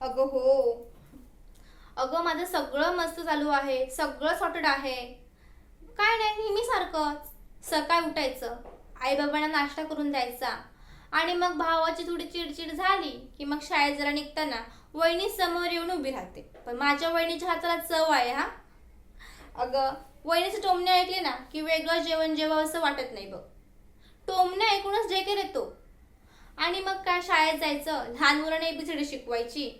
अगं हो. अगं माझं सगळं मस्त चालू आहे, सगळं सॉर्टेड आहे. काय नाही, नेहमी सारखंच. सकाळी उठायचं, आईबाबांना नाश्ता करून द्यायचा, आणि मग भावाची थोडी चिडचिड झाली की मग शाळेत जरा निघताना वहिनी समोर येऊन उभी राहते. पण माझ्या वहिनीच्या हाताला चव आहे हा. अगं वहिनीचे टोमणे ऐकले ना की वेगळं जेवण जेवावं असं वाटत नाही बघ. टोमणे ऐकूनच ढेकर येतो. आणि मग काय, शाळेत जायचं, लहान मुलांना एबीसीडी शिकवायची.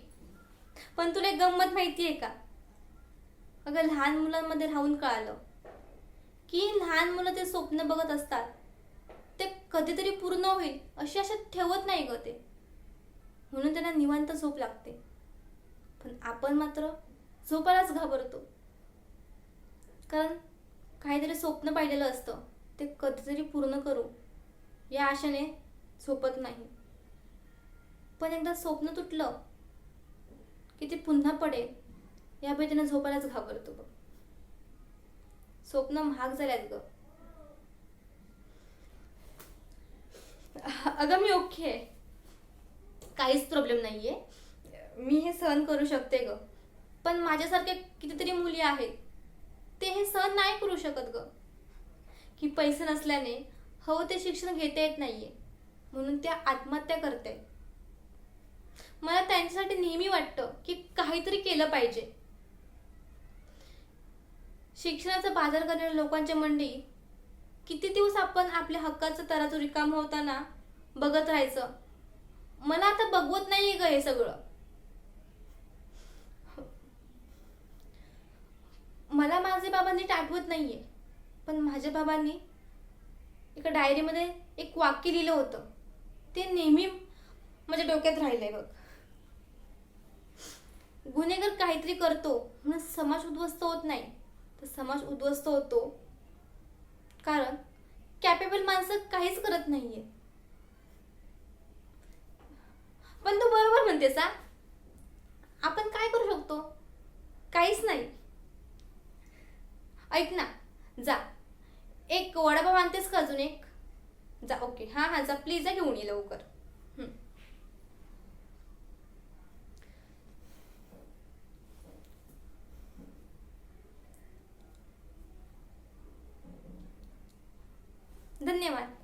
पण तुला एक गंमत माहितीये का? अगं लहान मुलांमध्ये राहून कळालं की लहान मुलं ते स्वप्न बघत असतात, ते कधीतरी पूर्ण होईल अशी आशा ठेवत नाही ग ते. म्हणून त्यांना निवांत झोप लागते. पण आपण मात्र झोपायलाच घाबरतो, कारण काहीतरी स्वप्न पाहिलेलं असतं, ते कधीतरी पूर्ण करू या आशेने झोपत नाही. पण एकदा स्वप्न तुटलं की ते पुन्हा पडेल या भीतीने झोपायलाच घाबरतो बघ. स्वप्न महाग झाल्यात ग. अगं मी ओके आहे, काहीच प्रॉब्लेम नाहीये. मी हे सहन करू शकते ग. पण माझ्यासारख्या कितीतरी मुली आहेत, ते हे सहन नाही करू शकत ग. की पैसे नसल्याने हवं ते शिक्षण घेता येत नाहीये, म्हणून त्या आत्महत्या करतायत. मला त्यांच्यासाठी नेहमी वाटतं की काहीतरी केलं पाहिजे. शिक्षणाचा बाजार करणाऱ्या लोकांच्या मंडी किती दिवस आपण आपल्या हक्काचं तराजू रिकाम होताना बघत राहायचं. मला आता बघवत नाहीये ग हे सगळं. मला माझे बाबा नीट आठवत नाहीये, पण माझ्या बाबांनी एका डायरीमध्ये एक वाक्य लिहिलं होतं, ते नेहमी माझ्या डोक्यात राहिलंय बघ. गुन्हेगार काहीतरी करतो म्हणून समाज उद्ध्वस्त होत नाही, तर समाज उद्ध्वस्त होतो कारण कॅपेबल माणसं काहीच करत नाहीये. पण तू बरोबर म्हणतेस हा. आपण काय करू शकतो? काहीच नाही. ऐक ना, जा, एक वडापाव आणतेस का अजून एक? जा. ओके, हां हां, जा प्लीज, जा घेऊन ये लवकर. हं. धन्यवाद.